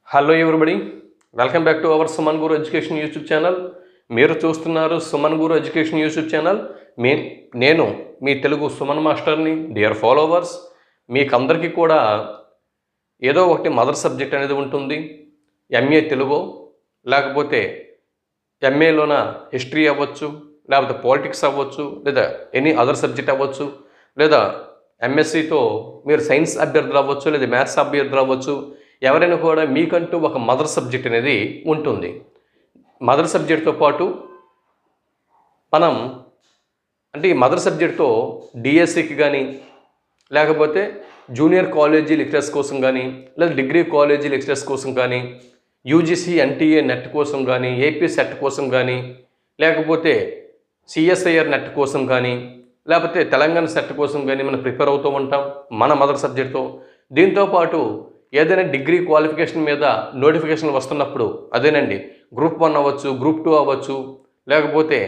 Hello everybody, welcome back to our Suman Guru education YouTube channel. మీరు చూస్తున్నారు సుమన్ గురు education YouTube channel. నేను మీ తెలుగు సుమన్ మాస్టర్ని. Dear followers, మీకు అందరికీ కూడా ఏదో ఒకటి మదర్ సబ్జెక్ట్ అనేది ఉంటుంది. ఎంఏ తెలుగు, లేకపోతే ఎంఏలోన హిస్టరీ అవ్వచ్చు, లేకపోతే పాలిటిక్స్ అవ్వచ్చు, లేదా ఎనీ అదర్ సబ్జెక్ట్ అవ్వచ్చు, లేదా ఎంఎస్సితో మీరు సైన్స్ అభ్యర్థులు అవ్వచ్చు, లేదా మ్యాథ్స్ అభ్యర్థులు అవ్వచ్చు. ఎవరైనా కూడా మీకంటూ ఒక మదర్ సబ్జెక్ట్ అనేది ఉంటుంది. మదర్ సబ్జెక్ట్తో పాటు మనం ఈ మదర్ సబ్జెక్ట్తో డిఎస్సికి కానీ, లేకపోతే జూనియర్ కాలేజీ లెక్చరర్స్ కోసం కానీ, లేదా డిగ్రీ కాలేజీ లెక్చరర్స్ కోసం కానీ, యూజీసీ ఎన్టీఏ నెట్ కోసం కానీ, ఏపీ సెట్ కోసం కానీ, లేకపోతే సిఎస్ఐఆర్ నెట్ కోసం కానీ, లేకపోతే తెలంగాణ సెట్ కోసం కానీ మనం ప్రిపేర్ అవుతూ ఉంటాం మన మదర్ సబ్జెక్ట్తో. దీంతోపాటు ఏదైనా డిగ్రీ క్వాలిఫికేషన్ మీద నోటిఫికేషన్లు వస్తున్నప్పుడు, అదేనండి గ్రూప్ 1 అవ్వచ్చు, గ్రూప్ 2 అవ్వచ్చు, లేకపోతే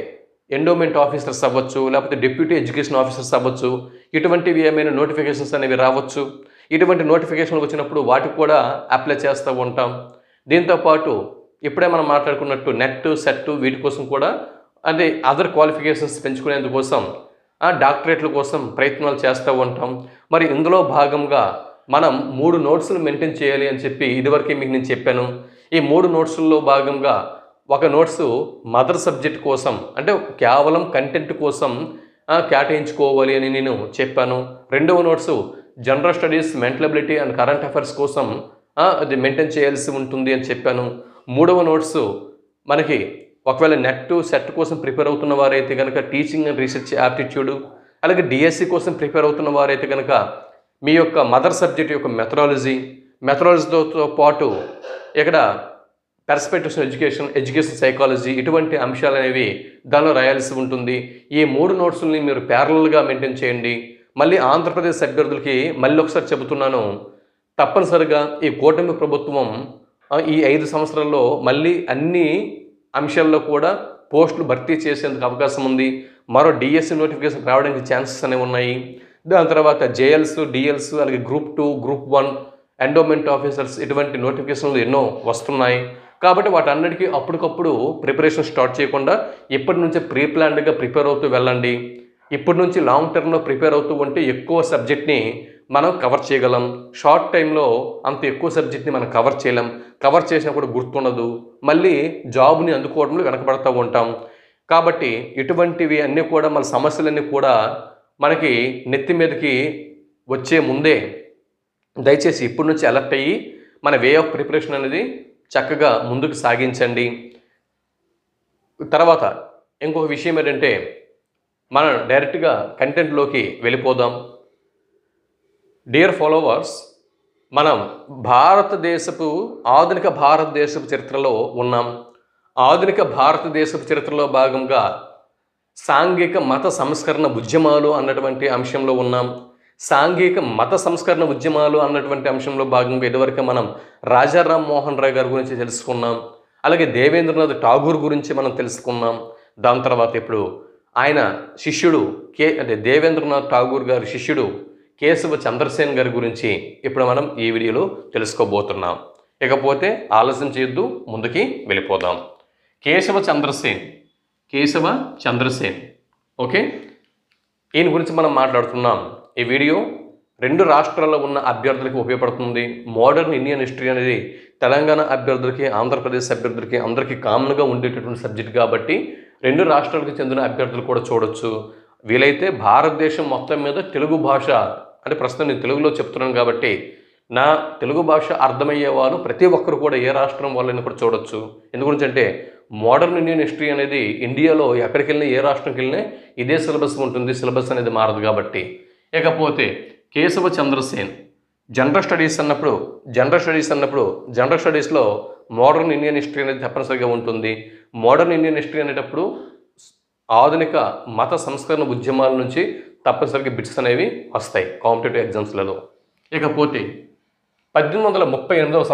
ఎండోమెంట్ ఆఫీసర్స్ అవ్వచ్చు, లేకపోతే డిప్యూటీ ఎడ్యుకేషన్ ఆఫీసర్స్ అవ్వచ్చు, ఇటువంటివి ఏమైనా నోటిఫికేషన్స్ అనేవి రావచ్చు. ఇటువంటి నోటిఫికేషన్లు వచ్చినప్పుడు వాటికి కూడా అప్లై చేస్తూ ఉంటాం. దీంతోపాటు ఇప్పుడే మనం మాట్లాడుకున్నట్టు నెట్ సెట్ వీటి కోసం కూడా అదర్ క్వాలిఫికేషన్స్ పెంచుకునేందుకోసం డాక్టరేట్ల కోసం ప్రయత్నాలు చేస్తూ ఉంటాం. మరి ఇందులో భాగంగా మనం 3 నోట్స్లు మెయింటైన్ చేయాలి అని చెప్పి ఇదివరకే మీకు నేను చెప్పాను. ఈ 3 నోట్స్ల్లో భాగంగా ఒక నోట్సు మదర్ సబ్జెక్ట్ కోసం, అంటే కేవలం కంటెంట్ కోసం కేటాయించుకోవాలి అని నేను చెప్పాను. రెండవ notes general studies, mental ability and current affairs కోసం అది మెయింటైన్ చేయాల్సి ఉంటుంది అని చెప్పాను. మూడవ నోట్సు మనకి ఒకవేళ నెట్ సెట్ కోసం ప్రిపేర్ అవుతున్న వారైతే కనుక టీచింగ్ అండ్ రీసెర్చ్ యాప్టిట్యూడ్, అలాగే డిఎస్సి కోసం ప్రిపేర్ అవుతున్న వారైతే కనుక మీ యొక్క మదర్ సబ్జెక్ట్ యొక్క మెథడాలజీతో పాటు ఇక్కడ పర్స్పెక్టివ్స్ ఎడ్యుకేషన్ సైకాలజీ, ఇటువంటి అంశాలు అనేవి దానిలో రాయాల్సి ఉంటుంది. ఈ 3 నోట్స్ని మీరు ప్యారలల్గా మెయింటైన్ చేయండి. మళ్ళీ ఆంధ్రప్రదేశ్ అభ్యర్థులకి మళ్ళీ ఒకసారి చెబుతున్నాను, తప్పనిసరిగా ఈ కూటమి ప్రభుత్వం ఈ 5 సంవత్సరాల్లో మళ్ళీ అన్ని అంశాల్లో కూడా పోస్టులు భర్తీ చేసేందుకు అవకాశం ఉంది. మరో డిఎస్సి నోటిఫికేషన్ రావడానికి ఛాన్సెస్ అనేవి ఉన్నాయి. దాని తర్వాత జేఎల్స్, డిఎల్స్, అలాగే గ్రూప్ 2, గ్రూప్ 1, ఎండోమెంట్ ఆఫీసర్స్, ఇటువంటి నోటిఫికేషన్లు ఎన్నో వస్తున్నాయి. కాబట్టి వాటన్నిటికీ అప్పటికప్పుడు ప్రిపరేషన్ స్టార్ట్ చేయకుండా ఇప్పటి నుంచే ప్రీ ప్లాన్డ్గా ప్రిపేర్ అవుతూ వెళ్ళండి. ఇప్పటి నుంచి లాంగ్ టర్మ్లో ప్రిపేర్ అవుతూ ఉంటే ఎక్కువ సబ్జెక్ట్ని మనం కవర్ చేయగలం. షార్ట్ టైంలో అంత ఎక్కువ సబ్జెక్ట్ని మనం కవర్ చేయలేం. కవర్ చేసినప్పుడు గుర్తుండదు, మళ్ళీ జాబ్ని అందుకోవడంలో వెనకబడుతూ ఉంటాం. కాబట్టి ఇటువంటివి అన్నీ కూడా మన సమస్యలన్నీ కూడా మనకి నెత్తి మీదకి వచ్చే ముందే దయచేసి ఇప్పటి నుంచి అలర్ట్ అయ్యి మన వే ఆఫ్ ప్రిపరేషన్ అనేది చక్కగా ముందుకు సాగించండి. తర్వాత ఇంకొక విషయం ఏంటంటే, మనం డైరెక్ట్గా కంటెంట్లోకి వెళ్ళిపోదాం. డియర్ ఫాలోవర్స్, మనం ఆధునిక భారతదేశపు చరిత్రలో ఉన్నాం. ఆధునిక భారతదేశపు చరిత్రలో భాగంగా సాంఘిక మత సంస్కరణ ఉద్యమాలు అన్నటువంటి అంశంలో ఉన్నాం. సాంఘిక మత సంస్కరణ ఉద్యమాలు అన్నటువంటి అంశంలో భాగంగా ఇదివరకు మనం రాజా రామ్మోహన్ రాయ్ గారి గురించి తెలుసుకున్నాం. అలాగే దేవేంద్రనాథ్ ఠాగూర్ గురించి మనం తెలుసుకున్నాం. దాని తర్వాత ఇప్పుడు ఆయన శిష్యుడు దేవేంద్రనాథ్ ఠాగూర్ గారి శిష్యుడు కేశవ చంద్రసేన్ గారి గురించి ఇప్పుడు మనం ఈ వీడియోలో తెలుసుకోబోతున్నాం. ఇకపోతే ఆలస్యం చేయొద్దు, ముందుకి వెళ్ళిపోదాం. కేశవ చంద్రసేన్ ఓకే, ఈయన గురించి మనం మాట్లాడుతున్నాం. ఈ వీడియో 2 రాష్ట్రాల్లో ఉన్న అభ్యర్థులకి ఉపయోగపడుతుంది. మోడర్న్ ఇండియన్ హిస్టరీ అనేది తెలంగాణ అభ్యర్థులకి, ఆంధ్రప్రదేశ్ అభ్యర్థులకి అందరికీ కామన్గా ఉండేటటువంటి సబ్జెక్ట్ కాబట్టి 2 రాష్ట్రాలకు చెందిన అభ్యర్థులు కూడా చూడొచ్చు. వీలైతే భారతదేశం మొత్తం మీద తెలుగు భాష, అంటే ప్రస్తుతం నేను తెలుగులో చెప్తున్నాను కాబట్టి నా తెలుగు భాష అర్థమయ్యే వాళ్ళు ప్రతి ఒక్కరు కూడా ఏ రాష్ట్రం వాళ్ళని కూడా చూడొచ్చు. ఎందుగురించి అంటే మోడర్న్ ఇండియన్ హిస్టరీ అనేది ఇండియాలో ఎక్కడికి వెళ్ళినా, ఏ రాష్ట్రంకి వెళ్ళినా ఇదే సిలబస్ ఉంటుంది. సిలబస్ అనేది మారదు కాబట్టి. ఇకపోతే కేశవ చంద్రసేన్ జనరల్ స్టడీస్లో మోడర్న్ ఇండియన్ హిస్టరీ అనేది తప్పనిసరిగా ఉంటుంది. మోడర్న్ ఇండియన్ హిస్టరీ అనేటప్పుడు ఆధునిక మత సంస్కరణ ఉద్యమాల నుంచి తప్పనిసరిగా బిట్స్ అనేవి వస్తాయి కాంపిటేటివ్ ఎగ్జామ్స్లలో. ఇకపోతే 1838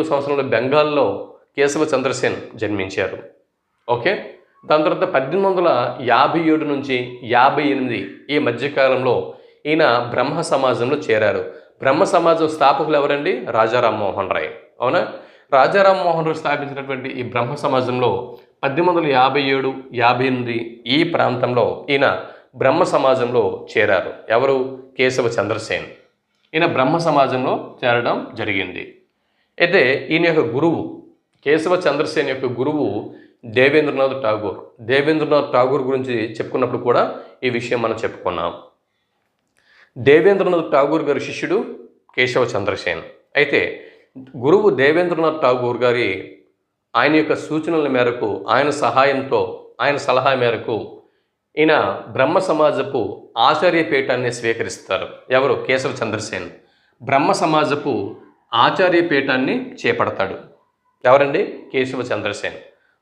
సంవత్సరంలో బెంగాల్లో కేశవ చంద్రసేన్ జన్మించారు. ఓకే, దాని తర్వాత 1857 నుంచి 58 ఈ మధ్యకాలంలో ఈయన బ్రహ్మ సమాజంలో చేరారు. బ్రహ్మ సమాజం స్థాపకులు ఎవరండి? రాజా రామ్మోహన్ రాయ్. అవునా? రాజా రామ్మోహన్ రాయ్ స్థాపించినటువంటి ఈ బ్రహ్మ సమాజంలో 1857, 58 ఈ ప్రాంతంలో ఈయన బ్రహ్మ సమాజంలో చేరారు. ఎవరు? కేశవ చంద్రసేన్. ఈయన బ్రహ్మ సమాజంలో చేరడం జరిగింది. అయితే ఈయన యొక్క గురువు, కేశవ చంద్రసేన్ యొక్క గురువు దేవేంద్రనాథ్ ఠాగూర్. దేవేంద్రనాథ్ ఠాగూర్ గురించి చెప్పుకున్నప్పుడు కూడా ఈ విషయం మనం చెప్పుకున్నాం. దేవేంద్రనాథ్ ఠాగూర్ గారి శిష్యుడు కేశవ చంద్రసేన్. అయితే గురువు దేవేంద్రనాథ్ ఠాగూర్ గారి ఆయన యొక్క సూచనల మేరకు, ఆయన సహాయంతో, ఆయన సలహా మేరకు ఈయన బ్రహ్మ సమాజపు ఆచార్య పీఠాన్ని స్వీకరిస్తారు. ఎవరు? కేశవ చంద్రసేన్ బ్రహ్మ సమాజపు ఆచార్య పీఠాన్ని చేపడతాడు. ఎవరండి? కేశవ చంద్రసేన్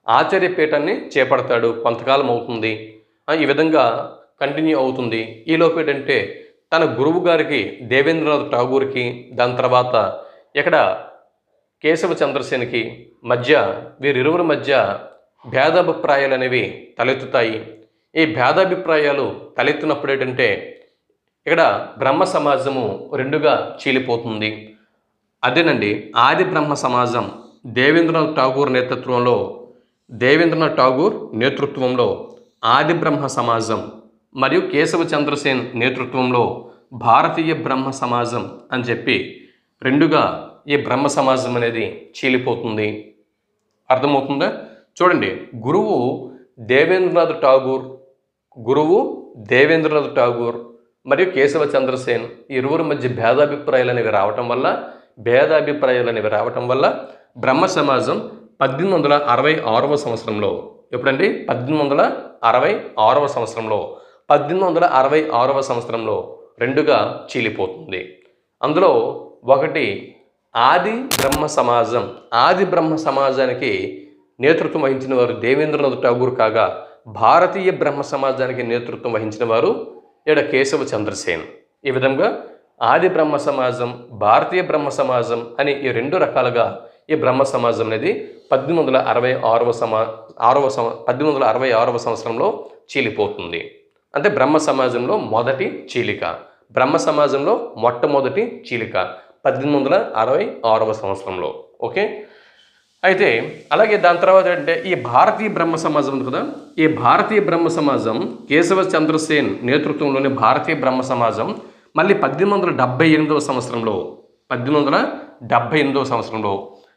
ఆచార్య పీఠాన్ని చేపడతాడు. కొంతకాలం అవుతుంది, ఈ విధంగా కంటిన్యూ అవుతుంది. ఈలోపు ఏంటంటే తన గురువు గారికి దేవేంద్రనాథ్ ఠాగూర్కి, దాని తర్వాత ఇక్కడ కేశవ చంద్రసేన్కి మధ్య, వీరిరువురి మధ్య భేదాభిప్రాయాలు అనేవి తలెత్తుతాయి. ఈ భేదాభిప్రాయాలు తలెత్తినప్పుడు ఏంటంటే ఇక్కడ బ్రహ్మ సమాజము రెండుగా చీలిపోతుంది. అదేనండి ఆది బ్రహ్మ సమాజం దేవేంద్రనాథ్ ఠాగూర్ నేతృత్వంలో ఆది బ్రహ్మ సమాజం మరియు కేశవ చంద్రసేన్ నేతృత్వంలో భారతీయ బ్రహ్మ సమాజం అని చెప్పి రెండుగా ఈ బ్రహ్మ సమాజం అనేది చీలిపోతుంది. అర్థమవుతుందా? చూడండి, గురువు దేవేంద్రనాథ్ ఠాగూర్ మరియు కేశవ చంద్రసేన్ ఈ ఇరువురి మధ్య భేదాభిప్రాయాలు అనేవి రావటం వల్ల బ్రహ్మ సమాజం 1866వ సంవత్సరంలో, ఎప్పుడండి? 1866వ సంవత్సరంలో రెండుగా చీలిపోతుంది. అందులో ఒకటి ఆది బ్రహ్మ సమాజానికి నేతృత్వం వహించిన వారు దేవేంద్రనాథ్ ఠాగూర్ కాగా, భారతీయ బ్రహ్మ సమాజానికి నేతృత్వం వహించిన వారు ఇక్కడ కేశవ చంద్రసేన్. ఈ విధంగా ఆది బ్రహ్మ సమాజం, భారతీయ బ్రహ్మ సమాజం అని ఈ రెండు రకాలుగా ఈ బ్రహ్మ సమాజం అనేది 1866వ సంవత్సరంలో చీలిపోతుంది. అంటే బ్రహ్మ సమాజంలో మొదటి చీలిక, బ్రహ్మ సమాజంలో మొట్టమొదటి చీలిక 1866వ సంవత్సరంలో. ఓకే. అయితే అలాగే దాని తర్వాత అంటే ఈ భారతీయ బ్రహ్మ సమాజం ఉంది కదా, ఈ భారతీయ బ్రహ్మ సమాజం కేశవ చంద్రసేన్ నేతృత్వంలోని భారతీయ బ్రహ్మ సమాజం మళ్ళీ 1878వ సంవత్సరంలో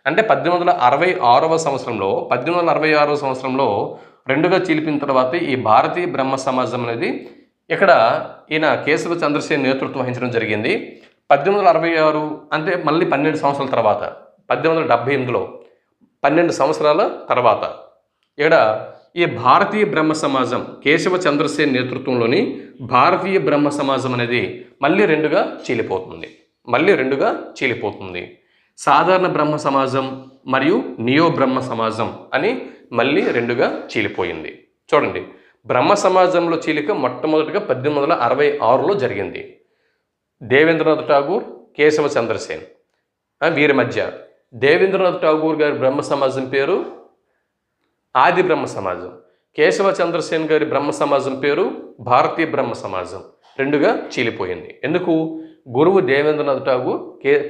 అంటే 1866వ సంవత్సరంలో రెండుగా చీలిపిన తర్వాత ఈ భారతీయ బ్రహ్మ సమాజం అనేది ఇక్కడ ఈయన కేశవ చంద్రసేన్ నేతృత్వం వహించడం జరిగింది. 1866 అంటే మళ్ళీ 12 సంవత్సరాల తర్వాత 1878లో 12 సంవత్సరాల తర్వాత ఇక్కడ ఈ భారతీయ బ్రహ్మ సమాజం కేశవ చంద్రసేన్ నేతృత్వంలోని భారతీయ బ్రహ్మ సమాజం అనేది మళ్ళీ రెండుగా చీలిపోతుంది. సాధారణ బ్రహ్మ సమాజం మరియు నియో బ్రహ్మ సమాజం అని మళ్ళీ రెండుగా చీలిపోయింది. చూడండి, బ్రహ్మ సమాజంలో చీలిక మొట్టమొదటిగా 1866లో జరిగింది. దేవేంద్రనాథ్ ఠాగూర్, కేశవ చంద్రసేన్ వీరి మధ్య. దేవేంద్రనాథ్ ఠాగూర్ గారి బ్రహ్మ సమాజం పేరు ఆది బ్రహ్మ సమాజం, కేశవ చంద్రసేన్ గారి బ్రహ్మ సమాజం పేరు భారతీయ బ్రహ్మ సమాజం. రెండుగా చీలిపోయింది. ఎందుకు? గురువు దేవేంద్రనాథ్ ఠాగూర్,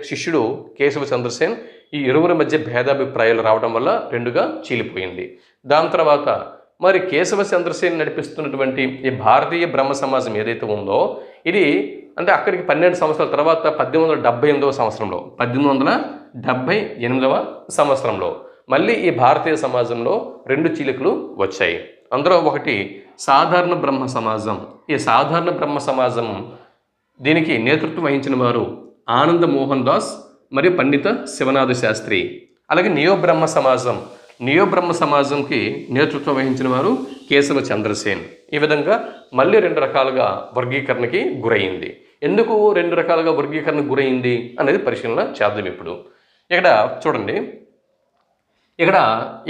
శిష్యుడు కేశవ చంద్రసేన్ ఈ ఇరువురి మధ్య భేదాభిప్రాయాలు రావడం వల్ల రెండుగా చీలిపోయింది. దాని తర్వాత మరి కేశవ చంద్రసేన్ నడిపిస్తున్నటువంటి ఈ భారతీయ బ్రహ్మ సమాజం ఏదైతే ఉందో ఇది అంటే అక్కడికి 12 సంవత్సరాల తర్వాత 1878వ సంవత్సరంలో మళ్ళీ ఈ భారతీయ సమాజంలో రెండు చీలికలు వచ్చాయి. అందులో ఒకటి సాధారణ బ్రహ్మ సమాజం. ఈ సాధారణ బ్రహ్మ సమాజం దీనికి నేతృత్వం వహించిన వారు ఆనంద మోహన్ దాస్ మరియు పండిత శివనాథ శాస్త్రి. అలాగే నియో బ్రహ్మ సమాజంకి నేతృత్వం వహించిన వారు కేశవ చంద్రసేన్. ఈ విధంగా మళ్ళీ రెండు రకాలుగా వర్గీకరణకి గురయింది. ఎందుకు రెండు రకాలుగా వర్గీకరణకు గురైంది అనేది పరిశీలన చేద్దాం. ఇప్పుడు ఇక్కడ చూడండి, ఇక్కడ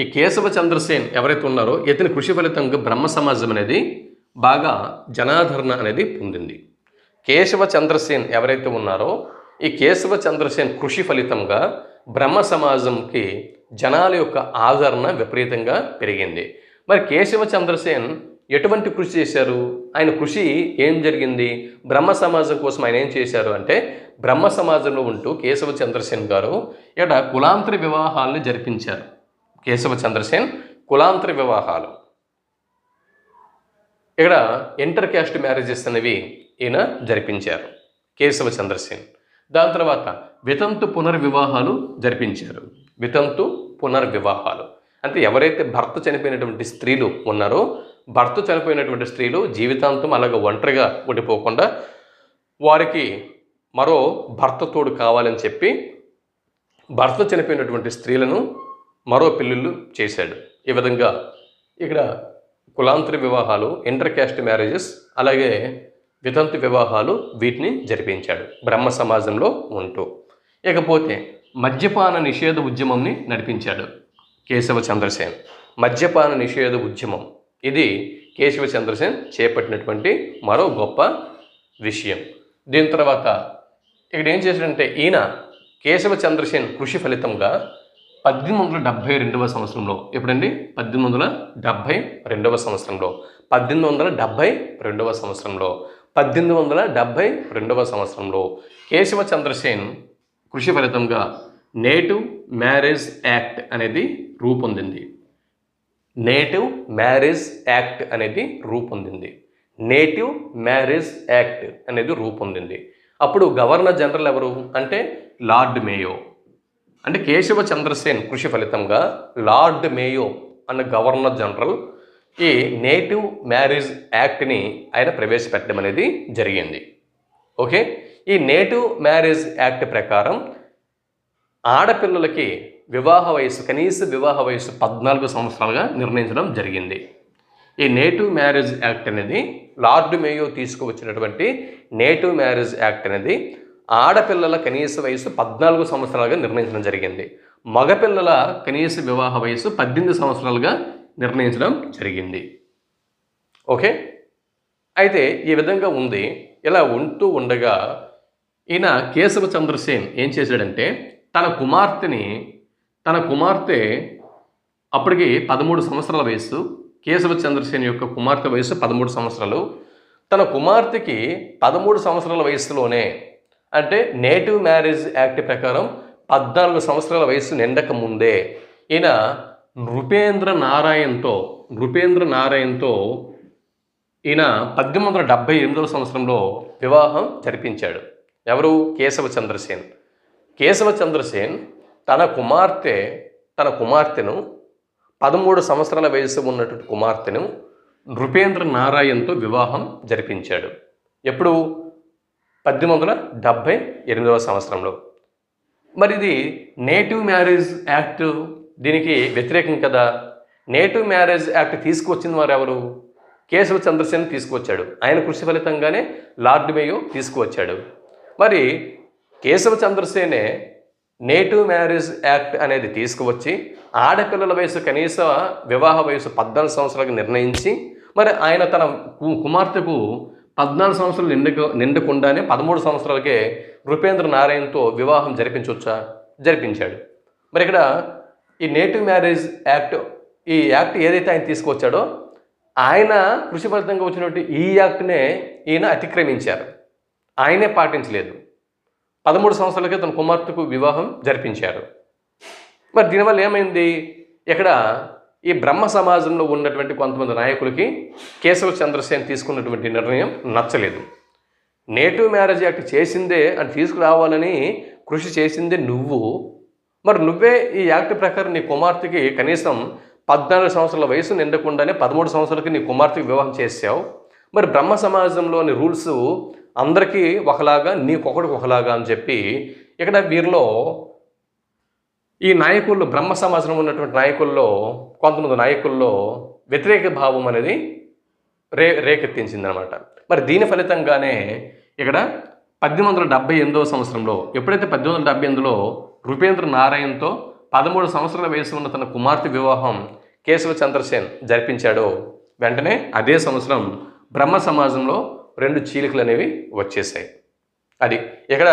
ఈ కేశవ చంద్రసేన్ ఎవరైతే ఉన్నారో ఇతని కృషి ఫలితంగా బ్రహ్మ సమాజం అనేది బాగా జనాదరణ అనేది పొందింది. కేశవ చంద్రసేన్ ఎవరైతే ఉన్నారో ఈ కేశవ చంద్రసేన్ కృషి ఫలితంగా బ్రహ్మ సమాజంకి జనాల యొక్క ఆదరణ విపరీతంగా పెరిగింది. మరి కేశవ చంద్రసేన్ ఎటువంటి కృషి చేశారు, ఆయన కృషి ఏం జరిగింది, బ్రహ్మ సమాజం కోసం ఆయన ఏం చేశారు అంటే, బ్రహ్మ సమాజంలో ఉంటూ కేశవ చంద్రసేన్ గారు ఇక్కడ కులాంతర వివాహాలను జరిపించారు. కేశవ చంద్రసేన్ కులాంతర వివాహాలు, ఇక్కడ ఇంటర్ క్యాస్ట్ మ్యారేజెస్ అనేవి ఈయన జరిపించారు కేశవ చంద్రసేన్. దాని తర్వాత వితంతు పునర్వివాహాలు జరిపించారు. వితంతు పునర్వివాహాలు అంటే ఎవరైతే భర్త చనిపోయినటువంటి స్త్రీలు ఉన్నారో, భర్త చనిపోయినటువంటి స్త్రీలు జీవితాంతం అలాగే ఒంటరిగా ఉండిపోకుండా వారికి మరో భర్త తోడు కావాలని చెప్పి భర్త చనిపోయినటువంటి స్త్రీలను మరో పెళ్ళిళ్ళు చేశాడు. ఈ విధంగా ఇక్కడ కులాంతర వివాహాలు, ఇంటర్ క్యాస్ట్ మ్యారేజెస్, అలాగే వితంతు వివాహాలు వీటిని జరిపించాడు బ్రహ్మ సమాజంలో ఉంటూ. ఇకపోతే మద్యపాన నిషేధ ఉద్యమంని నడిపించాడు కేశవ చంద్రసేన్. మద్యపాన నిషేధ ఉద్యమం ఇది కేశవ చంద్రసేన్ చేపట్టినటువంటి మరో గొప్ప విషయం. దీని తర్వాత ఇక్కడ ఏం చేశాడంటే, ఈయన కేశవ చంద్రసేన్ కృషి ఫలితంగా 1872వ సంవత్సరంలో, ఎప్పుడండి 1872వ సంవత్సరంలో 1872వ సంవత్సరంలో 1872వ సంవత్సరంలో కేశవ చంద్రసేన్ కృషి ఫలితంగా నేటివ్ మ్యారేజ్ యాక్ట్ అనేది రూపొందింది. నేటివ్ మ్యారేజ్ యాక్ట్ అనేది రూపొందింది. నేటివ్ మ్యారేజ్ యాక్ట్ అనేది రూపొందింది. అప్పుడు గవర్నర్ జనరల్ ఎవరు అంటే లార్డ్ మేయో. అంటే కేశవ చంద్రసేన్ కృషి ఫలితంగా లార్డ్ మేయో అన్న గవర్నర్ జనరల్ ఈ నేటివ్ మ్యారేజ్ యాక్ట్ని ఆయన ప్రవేశపెట్టడం అనేది జరిగింది. ఓకే, ఈ నేటివ్ మ్యారేజ్ యాక్ట్ ప్రకారం ఆడపిల్లలకి వివాహ వయసు, కనీస వివాహ వయసు 14 సంవత్సరాలుగా నిర్ణయించడం జరిగింది. ఈ నేటివ్ మ్యారేజ్ యాక్ట్ అనేది లార్డ్ మేయో తీసుకువచ్చినటువంటి నేటివ్ మ్యారేజ్ యాక్ట్ అనేది ఆడపిల్లల కనీస వయసు 14 సంవత్సరాలుగా నిర్ణయించడం జరిగింది. మగపిల్లల కనీస వివాహ వయసు 18 సంవత్సరాలుగా నిర్ణయించడం జరిగింది. ఓకే, అయితే ఈ విధంగా ఉంది. ఇలా ఉంటూ ఉండగా ఈయన కేశవ చంద్రసేన్ ఏం చేశాడంటే, తన కుమార్తె అప్పటికి 13 సంవత్సరాల వయసు, కేశవ చంద్రసేన్ యొక్క కుమార్తె వయసు 13 సంవత్సరాలు. తన కుమార్తెకి 13 సంవత్సరాల వయసులోనే, అంటే నేటివ్ మ్యారేజ్ యాక్ట్ ప్రకారం 14 సంవత్సరాల వయసు నిండక ముందే ఈయన నృపేంద్ర నారాయణ్తో ఈయన 1878వ సంవత్సరంలో వివాహం జరిపించాడు. ఎవరు? కేశవ చంద్రసేన్. కేశవ చంద్రసేన్ తన కుమార్తెను 13 సంవత్సరాల వయసు ఉన్నటువంటి కుమార్తెను నృపేంద్ర నారాయణ్తో వివాహం జరిపించాడు. ఎప్పుడు? 1878వ సంవత్సరంలో. మరి ఇది నేటివ్ మ్యారేజ్ యాక్ట్ దీనికి వ్యతిరేకం కదా. నేటివ్ మ్యారేజ్ యాక్ట్ తీసుకువచ్చింది వారు ఎవరు? కేశవ చంద్రసేన్ తీసుకువచ్చాడు. ఆయన కృషి ఫలితంగానే లార్డ్ మేయో తీసుకువచ్చాడు. మరి కేశవ చంద్రసేనే నేటివ్ మ్యారేజ్ యాక్ట్ అనేది తీసుకువచ్చి ఆడపిల్లల వయసు కనీస వివాహ వయసు 14 సంవత్సరాలకు నిర్ణయించి, మరి ఆయన తన కుమార్తెకు 14 సంవత్సరాలు నిండకుండానే 13 సంవత్సరాలకే నృపేంద్ర నారాయణ్తో వివాహం జరిపించాడు. మరి ఇక్కడ ఈ నేటివ్ మ్యారేజ్ యాక్ట్, ఈ యాక్ట్ ఏదైతే ఆయన తీసుకొచ్చాడో ఆయన కృషి ఫలితంగా వచ్చినటువంటి ఈ యాక్ట్నే ఈయన అతిక్రమించారు. ఆయనే పాటించలేదు. 13 సంవత్సరాలకే తన కుమార్తెకు వివాహం జరిపించారు. మరి దీనివల్ల ఏమైంది? ఇక్కడ ఈ బ్రహ్మ సమాజంలో ఉన్నటువంటి కొంతమంది నాయకులకి కేశవ చంద్రసేన్ తీసుకున్నటువంటి నిర్ణయం నచ్చలేదు. నేటివ్ మ్యారేజ్ యాక్ట్ చేసిందే అని తీసుకురావాలని కృషి చేసిందే నువ్వు, మరి నువ్వే ఈ యాక్ట్ ప్రకారం నీ కుమార్తెకి కనీసం 14 సంవత్సరాల వయసు నిండకుండానే 13 సంవత్సరాలకి నీ కుమార్తెకి వివాహం చేసావు. మరి బ్రహ్మ సమాజంలోని రూల్స్ అందరికీ ఒకలాగా, నీకొకటికి ఒకలాగా అని చెప్పి ఇక్కడ వీరిలో ఈ నాయకుల్లో, బ్రహ్మ సమాజంలో ఉన్నటువంటి నాయకుల్లో కొంతమంది నాయకుల్లో వ్యతిరేక భావం అనేది రేకెత్తించిందనమాట. మరి దీని ఫలితంగానే ఇక్కడ 1878వ సంవత్సరంలో, ఎప్పుడైతే 1878లో నృపేంద్ర నారాయణ్తో 13 సంవత్సరాల వయసు ఉన్న తన కుమార్తె వివాహం కేశవ చంద్రసేన్ జరిపించాడో, వెంటనే అదే సంవత్సరం బ్రహ్మ సమాజంలో 2 చీలికలు అనేవి వచ్చేసాయి. అది ఇక్కడ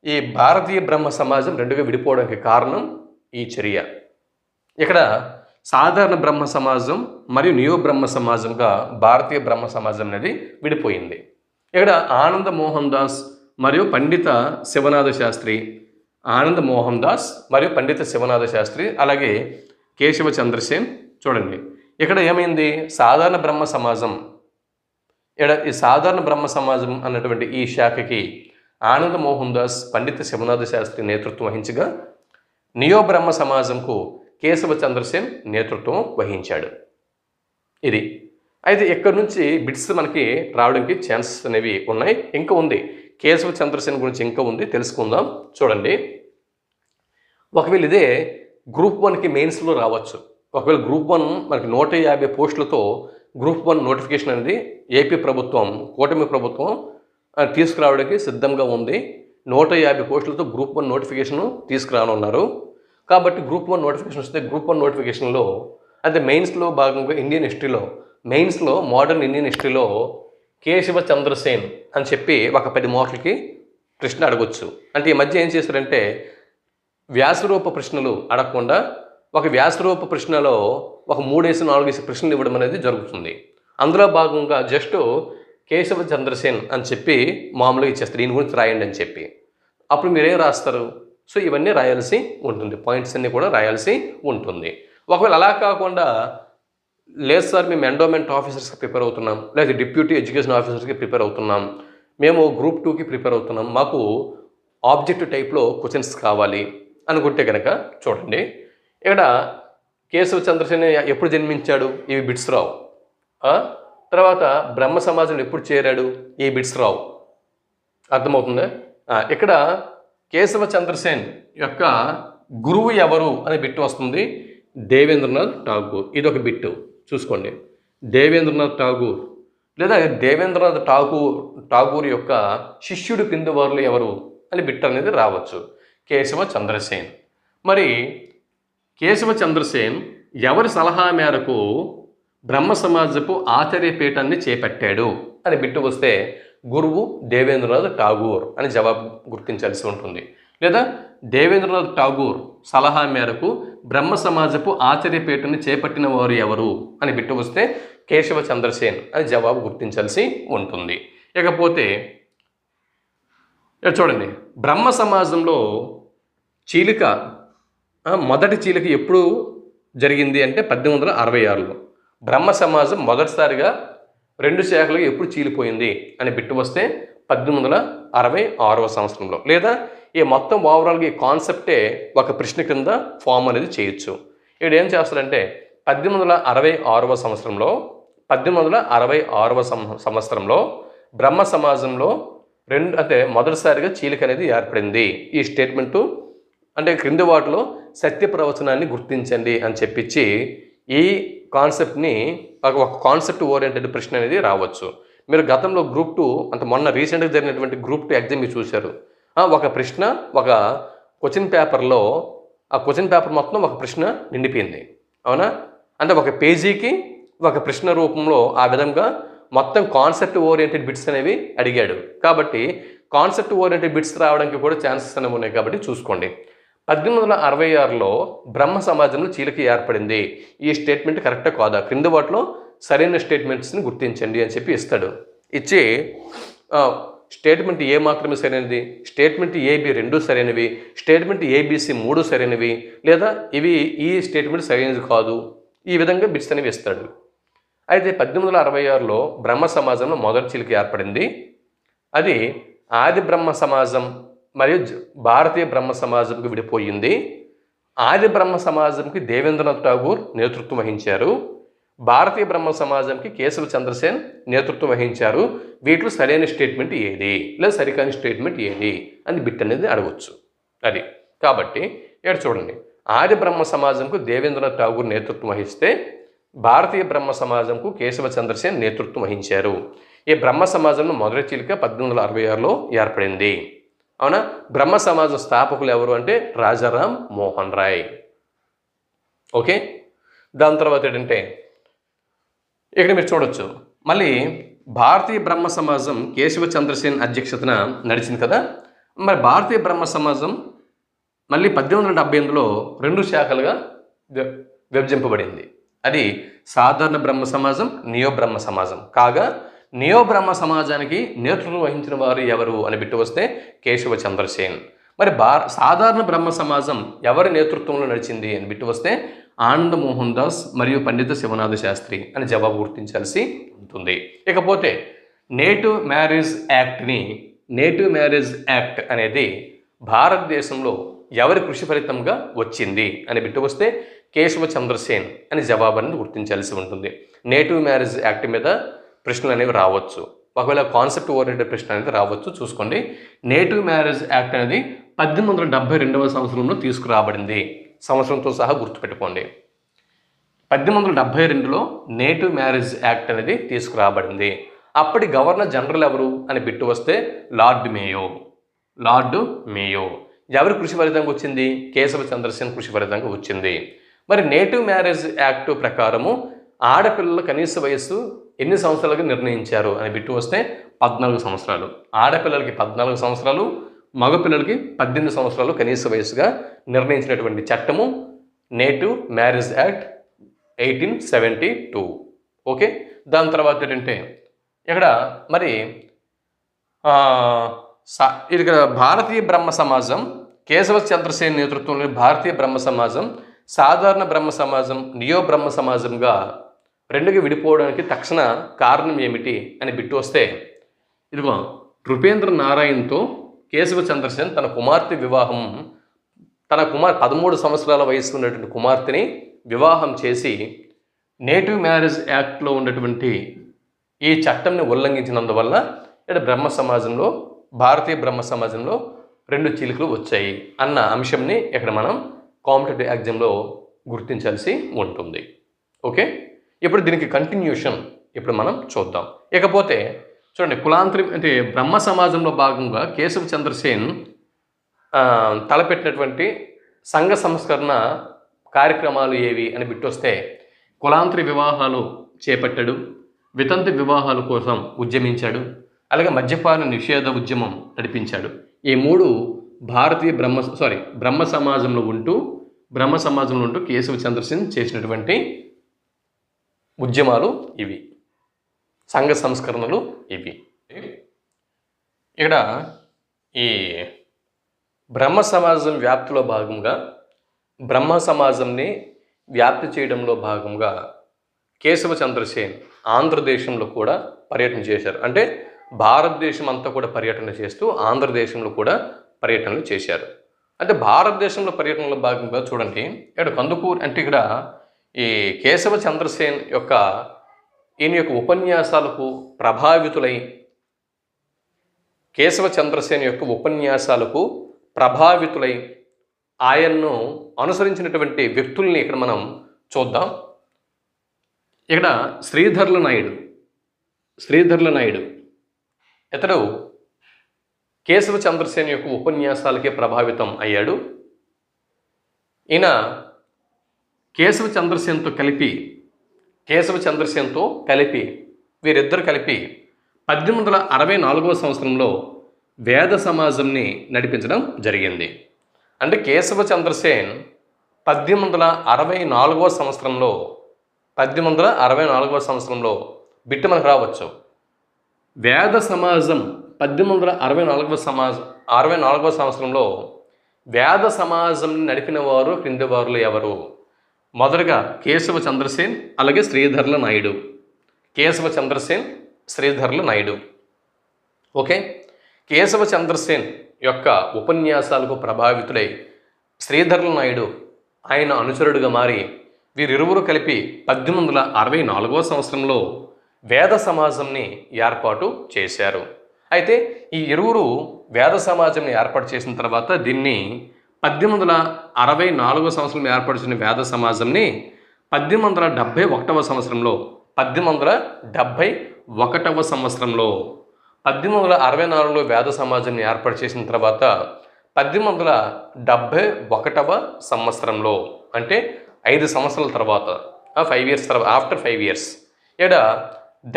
ఈ భారతీయ బ్రహ్మ సమాజం 2గా విడిపోవడానికి కారణం ఈ చర్య. ఇక్కడ సాధారణ బ్రహ్మ సమాజం మరియు నియో బ్రహ్మ సమాజంగా భారతీయ బ్రహ్మ సమాజం అనేది విడిపోయింది. ఇక్కడ ఆనంద మోహన్ దాస్ మరియు పండిత శివనాథ శాస్త్రి, ఆనంద మోహన్ దాస్ మరియు పండిత శివనాథ శాస్త్రి, అలాగే కేశవ చంద్రసేన్. చూడండి ఇక్కడ ఏమైంది, సాధారణ బ్రహ్మ సమాజం, ఇక్కడ ఈ సాధారణ బ్రహ్మ సమాజం అన్నటువంటి ఈ శాఖకి ఆనంద మోహన్ దాస్ పండిత శివనాథ శాస్త్రి నేతృత్వం వహించగా, నియో బ్రహ్మ సమాజంకు కేశవ చంద్రసేన్ నేతృత్వం వహించాడు. ఇది అయితే ఇక్కడ నుంచి బిట్స్ మనకి రావడానికి ఛాన్సెస్ అనేవి ఉన్నాయి. ఇంకా ఉంది, కేశవ చంద్రసేన్ గురించి ఇంకా ఉంది, తెలుసుకుందాం. చూడండి, ఒకవేళ ఇదే గ్రూప్ 1కి మెయిన్స్లో రావచ్చు. ఒకవేళ గ్రూప్ 1 మనకి 150 పోస్టులతో గ్రూప్ 1 నోటిఫికేషన్ అనేది ఏపీ ప్రభుత్వం, కూటమి ప్రభుత్వం తీసుకురావడానికి సిద్ధంగా ఉంది. 150 పోస్టులతో గ్రూప్ 1 నోటిఫికేషన్ తీసుకురానున్నారు. కాబట్టి గ్రూప్ 1 నోటిఫికేషన్ వస్తే గ్రూప్ 1 నోటిఫికేషన్లో అంటే మెయిన్స్లో భాగంగా ఇండియన్ హిస్టరీలో, మెయిన్స్లో మోడర్న్ ఇండియన్ హిస్టరీలో కేశవ చంద్రసేన్ అని చెప్పి ఒక 10 మార్కులకి ప్రశ్న అడగొచ్చు. అంటే ఈ మధ్య ఏం చేశారంటే వ్యాసరూప ప్రశ్నలు అడగకుండా ఒక వ్యాసరూప ప్రశ్నలో ఒక 3-4 ప్రశ్నలు ఇవ్వడం అనేది జరుగుతుంది. అందులో భాగంగా జస్ట్ కేశవ చంద్రసేన్ అని చెప్పి మామూలుగా ఇచ్చేస్తారు, దీని గురించి రాయండి అని చెప్పి. అప్పుడు మీరేం రాస్తారు? సో ఇవన్నీ రాయాల్సి ఉంటుంది, పాయింట్స్ అన్నీ కూడా రాయాల్సి ఉంటుంది. ఒకవేళ అలా కాకుండా లేదు సార్ మేము ఎండోమెంట్ ఆఫీసర్స్కి ప్రిపేర్ అవుతున్నాం, లేదా డిప్యూటీ ఎడ్యుకేషన్ ఆఫీసర్స్కి ప్రిపేర్ అవుతున్నాం, మేము గ్రూప్ 2కి ప్రిపేర్ అవుతున్నాం, మాకు ఆబ్జెక్టివ్ టైప్లో క్వశ్చన్స్ కావాలి అనుకుంటే కనుక చూడండి, ఇక్కడ కేశవ చంద్రసేన్ ఎప్పుడు జన్మించాడు, ఇవి బిట్స్ రావు. తర్వాత బ్రహ్మ సమాజంలో ఎప్పుడు చేరాడు, ఈ బిట్స్ రావు. అర్థమవుతుందా? ఇక్కడ కేశవ చంద్రసేన్ యొక్క గురువు ఎవరు అనే బిట్టు వస్తుంది, దేవేంద్రనాథ్ ఠాగూర్. ఇది ఒక బిట్టు చూసుకోండి, దేవేంద్రనాథ్ ఠాగూర్ లేదా దేవేంద్రనాథ్ ఠాగూర్ యొక్క శిష్యుడు కింది వారు ఎవరు అని బిట్ అనేది రావచ్చు. కేశవ చంద్రసేన్. మరి కేశవ చంద్రసేన్ ఎవరి సలహా మేరకు బ్రహ్మ సమాజపు ఆచార్యపీఠాన్ని చేపట్టాడు అని బిట్టు వస్తే గురువు దేవేంద్రనాథ్ ఠాగూర్ అని జవాబు గుర్తించాల్సి ఉంటుంది. లేదా దేవేంద్రనాథ్ ఠాగూర్ సలహా మేరకు బ్రహ్మ సమాజపు ఆచార్యపీఠాన్ని చేపట్టిన వారు ఎవరు అని బిట్టు వస్తే కేశవ చంద్రసేన్ అని జవాబు గుర్తించాల్సి ఉంటుంది. ఇకపోతే చూడండి, బ్రహ్మ సమాజంలో చీలిక, మొదటి చీలిక ఎప్పుడు జరిగింది అంటే 1866లో. బ్రహ్మ సమాజం మొదటిసారిగా 2 శాఖలుగా ఎప్పుడు చీలిపోయింది అని బిట్టు వస్తే 1866వ సంవత్సరంలో. లేదా ఈ మొత్తం ఓవరాల్గా ఈ కాన్సెప్టే ఒక ప్రశ్న కింద ఫామ్ అనేది చేయొచ్చు. ఇక్కడ ఏం చేస్తారంటే 1866వ సంవత్సరంలో బ్రహ్మ సమాజంలో మొదటిసారిగా చీలిక అనేది ఏర్పడింది. ఈ స్టేట్మెంటు అంటే క్రింది వాటిలో సత్య ప్రవచనాన్ని గుర్తించండి అని చెప్పించి ఈ కాన్సెప్ట్ని ఒక కాన్సెప్ట్ ఓరియంటెడ్ ప్రశ్న అనేది రావచ్చు. మీరు గతంలో గ్రూప్ 2 అంటే మొన్న రీసెంట్గా జరిగినటువంటి గ్రూప్ 2 ఎగ్జామ్ మీరు చూశారు. ఒక ప్రశ్న ఒక క్వశ్చన్ పేపర్లో ఆ క్వశ్చన్ పేపర్ మొత్తం ఒక ప్రశ్న నిండిపోయింది, అవునా? అంటే ఒక పేజీకి ఒక ప్రశ్న రూపంలో ఆ విధంగా మొత్తం కాన్సెప్ట్ ఓరియంటెడ్ బిట్స్ అనేవి అడిగాడు. కాబట్టి కాన్సెప్ట్ ఓరియంటెడ్ బిట్స్ రావడానికి కూడా ఛాన్సెస్ అనేవి ఉన్నాయి. కాబట్టి చూసుకోండి, 1866లో బ్రహ్మ సమాజంలో చీలిక ఏర్పడింది. ఈ స్టేట్మెంట్ కరెక్టా కాదా, క్రింది వాటిలో సరైన స్టేట్మెంట్స్ని గుర్తించండి అని చెప్పి ఇస్తాడు. ఇచ్చి స్టేట్మెంట్ ఏ మాత్రమే సరైనది, స్టేట్మెంట్ ఏబి 2 సరైనవి, స్టేట్మెంట్ ఏబిసి 3 సరైనవి, లేదా ఈ స్టేట్మెంట్ సరైనది కాదు, ఈ విధంగా బిట్స్ అనేవి ఇస్తాడు. అయితే 1866లో బ్రహ్మ సమాజంలో మొదటి చీలిక ఏర్పడింది. అది ఆది బ్రహ్మ సమాజం మరియు భారతీయ బ్రహ్మ సమాజంకి విడిపోయింది. ఆది బ్రహ్మ సమాజంకి దేవేంద్రనాథ్ ఠాగూర్ నేతృత్వం వహించారు, భారతీయ బ్రహ్మ సమాజంకి కేశవ చంద్రసేన్ నేతృత్వం వహించారు. వీటిలో సరైన స్టేట్మెంట్ ఏది లేదా సరికాని స్టేట్మెంట్ ఏది అని బిట్ అనేది అడగవచ్చు. అది కాబట్టి ఇక్కడ చూడండి, ఆది బ్రహ్మ సమాజంకు దేవేంద్రనాథ్ ఠాగూర్ నేతృత్వం వహిస్తే భారతీయ బ్రహ్మ సమాజంకు కేశవ చంద్రసేన్ నేతృత్వం వహించారు. ఈ బ్రహ్మ సమాజంలో మొదటి చీలిక 1866లో ఏర్పడింది, అవునా? బ్రహ్మ సమాజం స్థాపకులు ఎవరు అంటే రాజారాం మోహన్ రాయ్. ఓకే, దాని తర్వాత ఏంటంటే ఇక్కడ మీరు చూడొచ్చు, మళ్ళీ భారతీయ బ్రహ్మ సమాజం కేశవ చంద్రసేన్ అధ్యక్షతన నడిచింది కదా. మరి భారతీయ బ్రహ్మ సమాజం మళ్ళీ 1878లో 2 శాఖలుగా విభజింపబడింది. అది సాధారణ బ్రహ్మ సమాజం, నియో బ్రహ్మ సమాజం. కాగా నియో బ్రహ్మ సమాజానికి నేతృత్వం వహించిన వారు ఎవరు అని బిట్టు వస్తే కేశవ చంద్రసేన్. మరి సాధారణ బ్రహ్మ సమాజం ఎవరి నేతృత్వంలో నడిచింది అని బిట్టు వస్తే ఆనంద మోహన్ దాస్ మరియు పండిత శివనాథ శాస్త్రి అని జవాబు గుర్తించాల్సి ఉంటుంది. ఇకపోతే నేటివ్ మ్యారేజ్ యాక్ట్ అనేది భారతదేశంలో ఎవరి కృషి ఫలితంగా వచ్చింది అని బిట్టు వస్తే కేశవ చంద్రసేన్ అని జవాబుని గుర్తించాల్సి ఉంటుంది. నేటివ్ మ్యారేజ్ యాక్ట్ మీద ప్రశ్నలు అనేవి రావచ్చు, ఒకవేళ కాన్సెప్ట్ ఓరియంటెడ్ ప్రశ్న అనేది రావచ్చు. చూసుకోండి, నేటివ్ మ్యారేజ్ యాక్ట్ అనేది 1872వ సంవత్సరంలో తీసుకురాబడింది. సంవత్సరంతో సహా గుర్తుపెట్టుకోండి. 1872లో నేటివ్ మ్యారేజ్ యాక్ట్ అనేది తీసుకురాబడింది. అప్పటి గవర్నర్ జనరల్ ఎవరు అని బిట్టు వస్తే లార్డ్ మేయో. ఎవరి కృషి ఫలితంగా వచ్చింది? కేశవ చంద్రసేన్ కృషి ఫలితంగా వచ్చింది. మరి నేటివ్ మ్యారేజ్ యాక్ట్ ప్రకారము ఆడపిల్లల కనీస వయస్సు ఎన్ని సంవత్సరాలుగా నిర్ణయించారు అని బిట్టు వస్తే 14 సంవత్సరాలు. ఆడపిల్లలకి 14 సంవత్సరాలు, మగపిల్లలకి 18 సంవత్సరాలు కనీస వయస్సుగా నిర్ణయించినటువంటి చట్టము నేటివ్ మ్యారేజ్ యాక్ట్ 1872. ఓకే, దాని తర్వాత ఏంటంటే ఇక్కడ మరి ఇక్కడ భారతీయ బ్రహ్మ సమాజం, కేశవ చంద్రసేన్ నేతృత్వంలోని భారతీయ బ్రహ్మ సమాజం, సాధారణ బ్రహ్మ సమాజం, నియో బ్రహ్మ సమాజంగా రెండుగా విడిపోవడానికి తక్షణ కారణం ఏమిటి అని బిట్టు వస్తే ఇదిగో నృపేంద్ర నారాయణ్తో కేశవ చంద్రసేన్ తన 13 సంవత్సరాల వయసు ఉన్నటువంటి కుమార్తెని వివాహం చేసి నేటివ్ మ్యారేజ్ యాక్ట్లో ఉన్నటువంటి ఈ చట్టంని ఉల్లంఘించినందువల్ల ఇక్కడ భారతీయ బ్రహ్మ సమాజంలో 2 చీలికలు వచ్చాయి అన్న అంశంని ఇక్కడ మనం కాంపిటేటివ్ ఎగ్జామ్లో గుర్తించాల్సి ఉంటుంది. ఓకే, ఇప్పుడు దీనికి కంటిన్యూషన్ ఇప్పుడు మనం చూద్దాం. ఇకపోతే చూడండి, కులాంతరి అంటే బ్రహ్మ సమాజంలో భాగంగా కేశవ చంద్రసేన్ తలపెట్టినటువంటి సంఘ సంస్కరణ కార్యక్రమాలు ఏవి అని బిట్టొస్తే కులాంతరి వివాహాలు చేపట్టాడు, వితంతు వివాహాల కోసం ఉద్యమించాడు, అలాగే మద్యపాన నిషేధ ఉద్యమం నడిపించాడు. ఈ 3 భారతీయ బ్రహ్మ సమాజంలో ఉంటూ కేశవ చంద్రసేన్ చేసినటువంటి ఉద్యమాలు ఇవి, సంఘ సంస్కరణలు ఇవి. ఇక్కడ ఈ బ్రహ్మ సమాజం వ్యాప్తిలో భాగంగా బ్రహ్మ సమాజంని వ్యాప్తి చేయడంలో భాగంగా కేశవ చంద్రసేన్ ఆంధ్రదేశంలో కూడా పర్యటన చేశారు. అంటే భారతదేశం అంతా కూడా పర్యటన చేస్తూ ఆంధ్రదేశంలో కూడా పర్యటనలు చేశారు. అంటే భారతదేశంలో పర్యటనలో భాగంగా చూడండి, ఇక్కడ కందుకూరు అంటే ఇక్కడ ఈ కేశవ చంద్రసేన్ ఈయన యొక్క ఉపన్యాసాలకు ప్రభావితులై ఆయన్ను అనుసరించినటువంటి వ్యక్తుల్ని ఇక్కడ మనం చూద్దాం. ఇక్కడ శ్రీధర్ల నాయుడు ఇతడు కేశవ చంద్రసేన్ యొక్క ఉపన్యాసాలకే ప్రభావితం అయ్యాడు. ఈయన కేశవ చంద్రసేన్తో కలిపి వీరిద్దరు కలిపి 1864వ సంవత్సరంలో వేద సమాజంని నడిపించడం జరిగింది. అంటే కేశవ చంద్రసేన్ 1864వ సంవత్సరంలో బిట్టు మనకు రావచ్చు. వేద సమాజం 1864వ సంవత్సరంలో వేద సమాజం నడిపిన వారు క్రింది వారులు ఎవరు? మొదటగా కేశవ చంద్రసేన్, అలాగే శ్రీధర్ల నాయుడు. ఓకే, కేశవ చంద్రసేన్ యొక్క ఉపన్యాసాలకు ప్రభావితులై శ్రీధర్ల నాయుడు ఆయన అనుచరుడుగా మారి వీరిరువురు కలిపి 1864వ సంవత్సరంలో వేద సమాజంని ఏర్పాటు చేశారు. అయితే ఈ ఇరువురు వేద సమాజంని ఏర్పాటు చేసిన తర్వాత దీన్ని 1864వ సంవత్సరంలో ఏర్పాటు చేసిన వేద సమాజంని 1871వ సంవత్సరంలో 1864లో వేద సమాజంని ఏర్పాటు చేసిన తర్వాత 1871వ సంవత్సరంలో అంటే 5 సంవత్సరాల తర్వాత 5 years తర్వాత ఆఫ్టర్ 5 years ఇక్కడ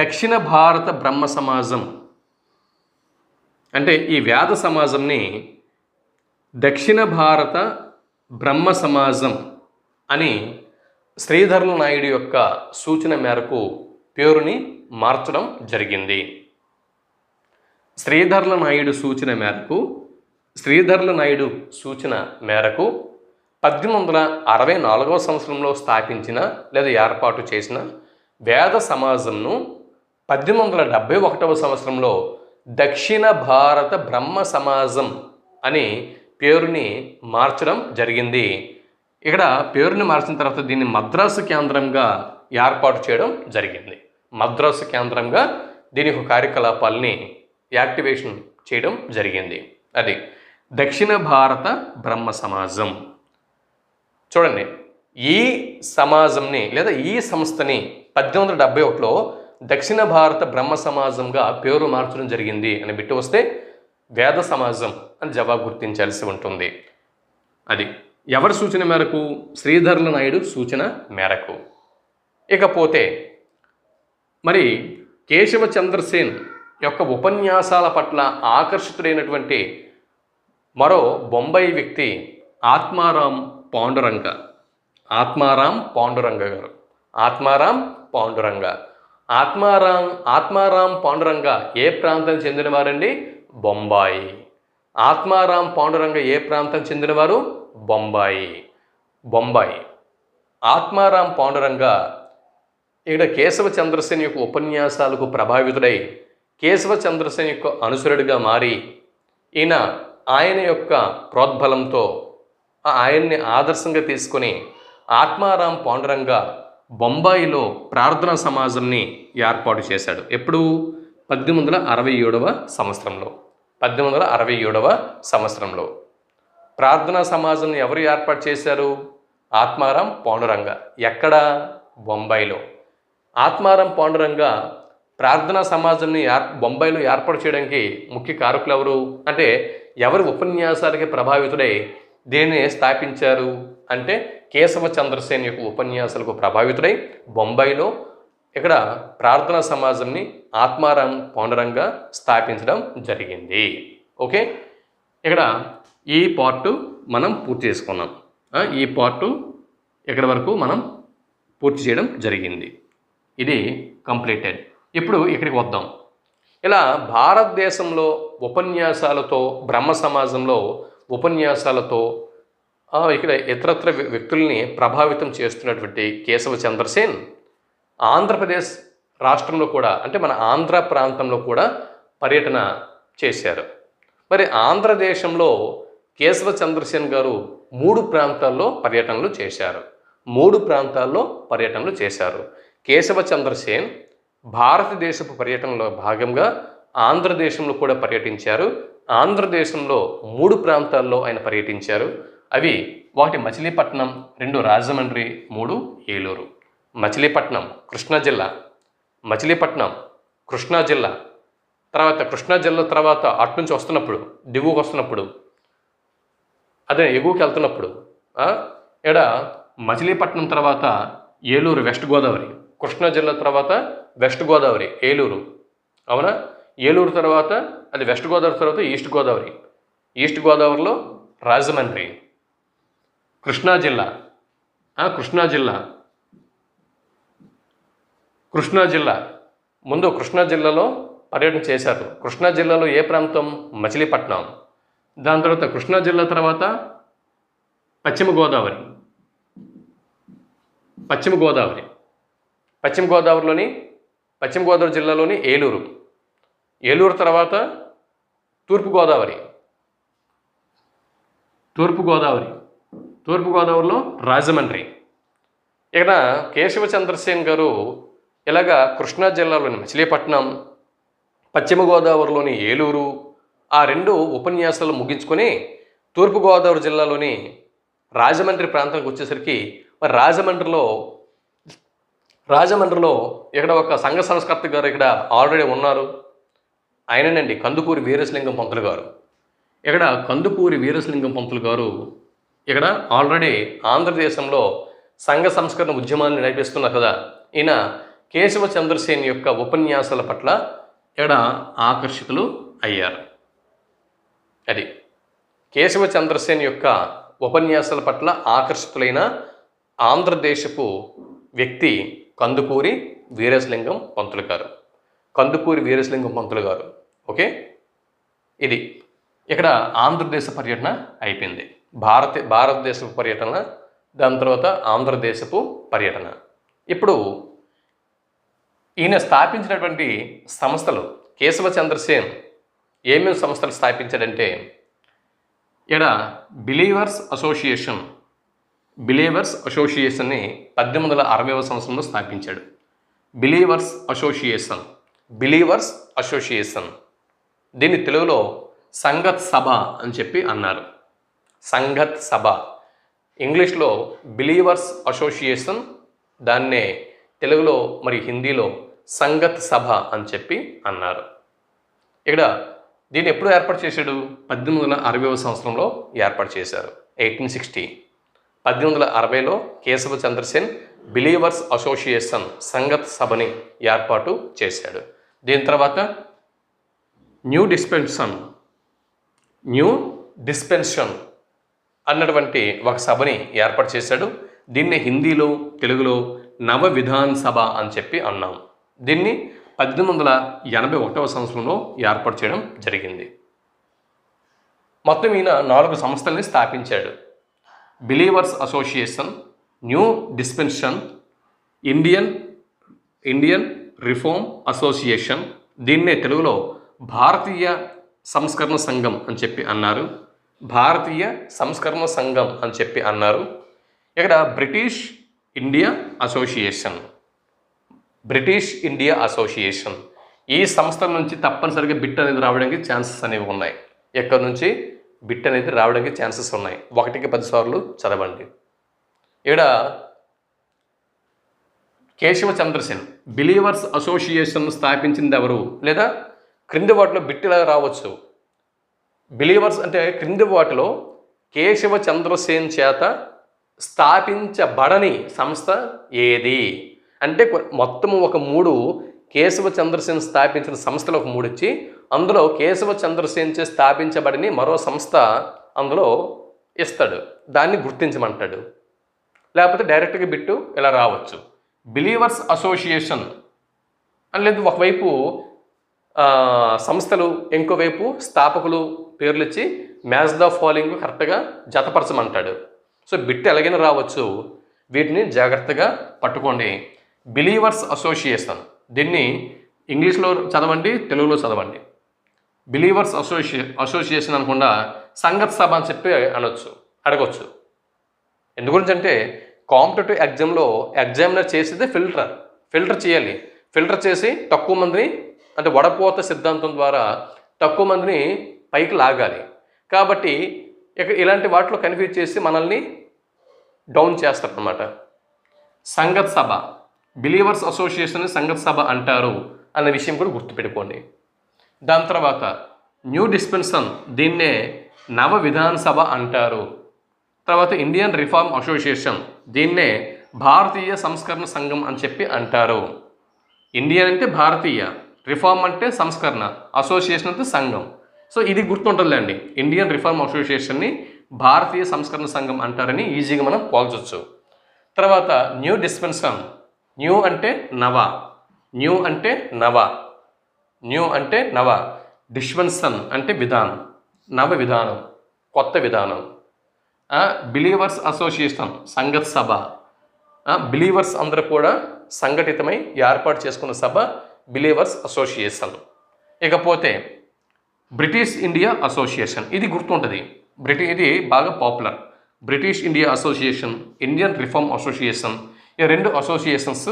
దక్షిణ భారత బ్రహ్మ సమాజం అంటే ఈ వేద సమాజంని దక్షిణ భారత బ్రహ్మ సమాజం అని శ్రీధర్ల నాయుడు యొక్క సూచన మేరకు పేరుని మార్చడం జరిగింది. శ్రీధర్ల నాయుడు సూచన మేరకు 1864 సంవత్సరంలో స్థాపించిన లేదా ఏర్పాటు చేసిన వేద సమాజంను 1871 సంవత్సరంలో దక్షిణ భారత బ్రహ్మ సమాజం అని పేరుని మార్చడం జరిగింది. ఇక్కడ పేరుని మార్చిన తర్వాత దీన్ని మద్రాసు కేంద్రంగా ఏర్పాటు చేయడం జరిగింది. మద్రాసు కేంద్రంగా దీని యొక్క కార్యకలాపాలని యాక్టివేషన్ చేయడం జరిగింది. అది దక్షిణ భారత బ్రహ్మ సమాజం. చూడండి, ఈ సమాజంని లేదా ఈ సంస్థని 1871లో దక్షిణ భారత బ్రహ్మ సమాజంగా పేరు మార్చడం జరిగింది అని బిట్టు వస్తే వేద సమాజం అని జవాబు గుర్తించాల్సి ఉంటుంది. అది ఎవరి సూచన మేరకు? శ్రీధర్ల నాయుడు సూచన మేరకు. ఇకపోతే మరి కేశవ చంద్రసేన్ యొక్క ఉపన్యాసాల పట్ల ఆకర్షితుడైనటువంటి మరో బొంబాయి వ్యక్తి ఆత్మారాం పాండురంగ గారు. ఆత్మారాం పాండురంగ ఏ ప్రాంతానికి చెందినవారండి? బొంబాయి. ఆత్మారాం పాండురంగ ఏ ప్రాంతానికి చెందినవారు? బొంబాయి. ఆత్మారాం పాండురంగ ఇక్కడ కేశవ చంద్రసేన్ యొక్క ఉపన్యాసాలకు ప్రభావితుడై కేశవ చంద్రసేన్ యొక్క అనుసరుడిగా మారి ఆయన యొక్క ప్రోద్బలంతో ఆయన్ని ఆదర్శంగా తీసుకొని ఆత్మారాం పాండురంగ బొంబాయిలో ప్రార్థనా సమాజంని ఏర్పాటు చేశాడు. ఎప్పుడు? 1867వ సంవత్సరంలో ప్రార్థనా సమాజంని ఎవరు ఏర్పాటు చేశారు? ఆత్మారాం పాండురంగ. ఎక్కడ? బొంబాయిలో. ఆత్మారాం పాండురంగ ప్రార్థనా సమాజంని బొంబాయిలో ఏర్పాటు చేయడానికి ముఖ్య కారకులు ఎవరు అంటే ఎవరి ఉపన్యాసాలకి ప్రభావితుడై దేన్ని స్థాపించారు అంటే కేశవ చంద్రసేన్ యొక్క ఉపన్యాసాలకు ప్రభావితుడై బొంబాయిలో ఇక్కడ ప్రార్థనా సమాజంని ఆత్మారాం పాండురంగ స్థాపించడం జరిగింది. ఓకే, ఇక్కడ ఈ పార్ట్ మనం పూర్తి చేసుకున్నాం. ఈ పార్ట్ ఇక్కడ వరకు మనం పూర్తి చేయడం జరిగింది. ఇది కంప్లీటెడ్. ఇప్పుడు ఇక్కడికి వద్దాం. ఇలా భారతదేశంలో ఉపన్యాసాలతో బ్రహ్మ సమాజంలో ఉపన్యాసాలతో ఇక్కడ ఇతరత్ర వ్యక్తుల్ని ప్రభావితం చేస్తున్నటువంటి కేశవ చంద్రసేన్ ఆంధ్రప్రదేశ్ రాష్ట్రంలో కూడా అంటే మన ఆంధ్ర ప్రాంతంలో కూడా పర్యటన చేశారు. మరి ఆంధ్రదేశంలో కేశవ చంద్రసేన్ గారు 3 ప్రాంతాల్లో పర్యటనలు చేశారు. కేశవ చంద్రసేన్ భారతదేశపు పర్యటనలో భాగంగా ఆంధ్రదేశంలో కూడా పర్యటించారు. ఆంధ్రదేశంలో 3 ప్రాంతాల్లో ఆయన పర్యటించారు. అవి 1 మచిలీపట్నం, 2 రాజమండ్రి, 3 ఏలూరు. మచిలీపట్నం కృష్ణా జిల్లా తర్వాత కృష్ణా జిల్లా తర్వాత అటు నుంచి వస్తున్నప్పుడు దిగువకు వస్తున్నప్పుడు అదే ఎగువకి వెళ్తున్నప్పుడు ఇక్కడ మచిలీపట్నం తర్వాత ఏలూరు వెస్ట్ గోదావరి, కృష్ణా జిల్లా తర్వాత వెస్ట్ గోదావరి ఏలూరు, అవునా? ఏలూరు తర్వాత అది వెస్ట్ గోదావరి తర్వాత ఈస్ట్ గోదావరిలో రాజమండ్రి, కృష్ణా జిల్లా ముందు కృష్ణా జిల్లాలో పర్యటన చేశారు. కృష్ణా జిల్లాలో ఏ ప్రాంతం? మచిలీపట్నం. దాని తర్వాత కృష్ణా జిల్లా తర్వాత పశ్చిమ గోదావరి జిల్లాలోని ఏలూరు తర్వాత తూర్పు గోదావరిలో రాజమండ్రి. ఇక్కడ కేశవ చంద్రసేన్ గారు ఇలాగా కృష్ణా జిల్లాలోని మచిలీపట్నం, పశ్చిమ గోదావరిలోని ఏలూరు ఆ 2 ఉపన్యాసాలు ముగించుకొని తూర్పుగోదావరి జిల్లాలోని రాజమండ్రి ప్రాంతానికి వచ్చేసరికి మరి రాజమండ్రిలో ఇక్కడ ఒక సంఘ సంస్కర్త గారు ఇక్కడ ఆల్రెడీ ఉన్నారు. ఆయననండి కందుకూరి వీరేశలింగం పంతులు గారు. ఇక్కడ కందుకూరి వీరేశలింగం పంతులు గారు ఇక్కడ ఆల్రెడీ ఆంధ్రదేశంలో సంఘ సంస్కరణ ఉద్యమాన్ని నడిపిస్తున్నారు కదా. ఈయన కేశవ చంద్రసేన్ యొక్క ఉపన్యాసాల పట్ల ఇక్కడ ఆకర్షితులు అయ్యారు. అది కేశవ చంద్రసేన్ యొక్క ఉపన్యాసాల పట్ల ఆకర్షితులైన ఆంధ్రదేశపు వ్యక్తి కందుకూరి వీరేశలింగం పంతులు గారు. కందుకూరి వీరేశలింగం పంతులు గారు. ఓకే, ఇది ఇక్కడ ఆంధ్రదేశ పర్యటన అయిపోయింది. భారతదేశపు పర్యటన, దాని తర్వాత ఆంధ్రదేశపు పర్యటన. ఇప్పుడు ఈయన స్థాపించినటువంటి సంస్థలు, కేశవ చంద్రసేన్ ఏమేమి సంస్థలు స్థాపించాడంటే, ఇక్కడ బిలీవర్స్ అసోసియేషన్ని 1860వ సంవత్సరంలో స్థాపించాడు. బిలీవర్స్ అసోసియేషన్ దీన్ని తెలుగులో సంగత్ సభ అని చెప్పి అన్నారు. సంగత్ సభ, ఇంగ్లీష్లో బిలీవర్స్ అసోసియేషన్, దాన్నే తెలుగులో మరి హిందీలో సంగత్ సభ అని చెప్పి అన్నారు. ఇక్కడ దీన్ని ఎప్పుడు ఏర్పాటు చేశాడు? 1860వ సంవత్సరంలో ఏర్పాటు చేశారు. 1860, 1860లో కేశవ చంద్రసేన్ బిలీవర్స్ అసోసియేషన్ సంగత్ సభని ఏర్పాటు చేశాడు. దీని తర్వాత న్యూ డిస్పెన్షన్ అన్నటువంటి ఒక సభని ఏర్పాటు చేశాడు. దీన్ని హిందీలో తెలుగులో నవ విధాన్ సభ అని చెప్పి అన్నాం. దీన్ని 1881వ సంవత్సరంలో ఏర్పాటు చేయడం జరిగింది. మొత్తం ఈయన 4 సంస్థల్ని స్థాపించాడు. Believers Association, New Dispensation, Indian Reform Association, దీన్నే తెలుగులో భారతీయ సంస్కరణ సంఘం అని చెప్పి అన్నారు. ఇక్కడ బ్రిటిష్ ఇండియా అసోసియేషన్, ఈ సంస్థల నుంచి తప్పనిసరిగా బిట్ అనేది రావడానికి ఛాన్సెస్ అనేవి ఉన్నాయి. ఎక్కడి నుంచి బిట్ అనేది రావడానికి ఛాన్సెస్ ఉన్నాయి. 1కి 10 సార్లు చదవండి. ఇక్కడ కేశవ చంద్రసేన్ బిలీవర్స్ అసోసియేషన్ స్థాపించింది ఎవరు, లేదా క్రింది వాటిలో బిట్ ఇలా రావచ్చు. బిలీవర్స్ అంటే క్రింది వాటిలో కేశవ చంద్రసేన్ చేత స్థాపించబడని సంస్థ ఏది అంటే, మొత్తము ఒక 3 కేశవ చంద్రసేన్ స్థాపించిన సంస్థలు ఒక 3 ఇచ్చి, అందులో కేశవ చంద్రసేన్ చే స్థాపించబడిన మరో సంస్థ అందులో ఇస్తాడు, దాన్ని గుర్తించమంటాడు. లేకపోతే డైరెక్ట్గా బిట్టు ఇలా రావచ్చు. బిలీవర్స్ అసోసియేషన్ అని లేదు, ఒకవైపు సంస్థలు, ఇంకోవైపు స్థాపకులు పేర్లు ఇచ్చి మ్యాచ్ ద ఫాలోయింగ్ కరెక్ట్గా జతపరచమంటాడు. సో బిట్ ఎలాగైనా రావచ్చు, వీటిని జాగ్రత్తగా పట్టుకోండి. బిలీవర్స్ అసోసియేషన్, దీన్ని ఇంగ్లీష్లో చదవండి, తెలుగులో చదవండి. బిలీవర్స్ అసోసియేషన్ అనకుండా సంగత్ సభ అని చెప్పి అడగొచ్చు. ఎందుగురించి అంటే కాంపిటేటివ్ ఎగ్జామ్లో ఎగ్జామినర్ చేసేదే ఫిల్టర్ చేయాలి. ఫిల్టర్ చేసి తక్కువ మందిని, అంటే వడపోత సిద్ధాంతం ద్వారా తక్కువ మందిని పైకి లాగాలి. కాబట్టి ఇలాంటి వాటిలో కన్ఫ్యూజ్ చేసి మనల్ని డౌన్ చేస్తారన్నమాట. సంగత్ సభ, బిలీవర్స్ అసోసియేషన్ సంగత్ సభ అంటారు అన్న విషయం కూడా గుర్తుపెట్టుకోండి. దాని తర్వాత న్యూ డిస్పెన్షన్, దీన్నే నవ విధాన సభ అంటారు. తర్వాత ఇండియన్ రిఫార్మ్ అసోసియేషన్, దీన్నే భారతీయ సంస్కరణ సంఘం అని చెప్పి అంటారు. ఇండియన్ అంటే భారతీయ, రిఫార్మ్ అంటే సంస్కరణ, అసోసియేషన్ అంటే సంఘం. సో ఇది గుర్తుంటుందండి. ఇండియన్ రిఫార్మ్ అసోసియేషన్ని భారతీయ సంస్కరణ సంఘం అంటారని ఈజీగా మనం పోల్చొచ్చు. తర్వాత న్యూ డిస్పెన్షన్, న్యూ అంటే నవ, డిస్పెన్షన్ అంటే విధానం, నవ విధానం, కొత్త విధానం. బిలీవర్స్ అసోసియేషన్ సంగత్ సభ, బిలీవర్స్ అందరూ కూడా సంఘటితమై ఏర్పాటు చేసుకున్న సభ బిలీవర్స్ అసోసియేషన్. ఇకపోతే బ్రిటిష్ ఇండియా అసోసియేషన్, ఇది గుర్తుంటుంది, ఇది బాగా popular. British India Association, Indian Reform Association, ఈ 2 associations,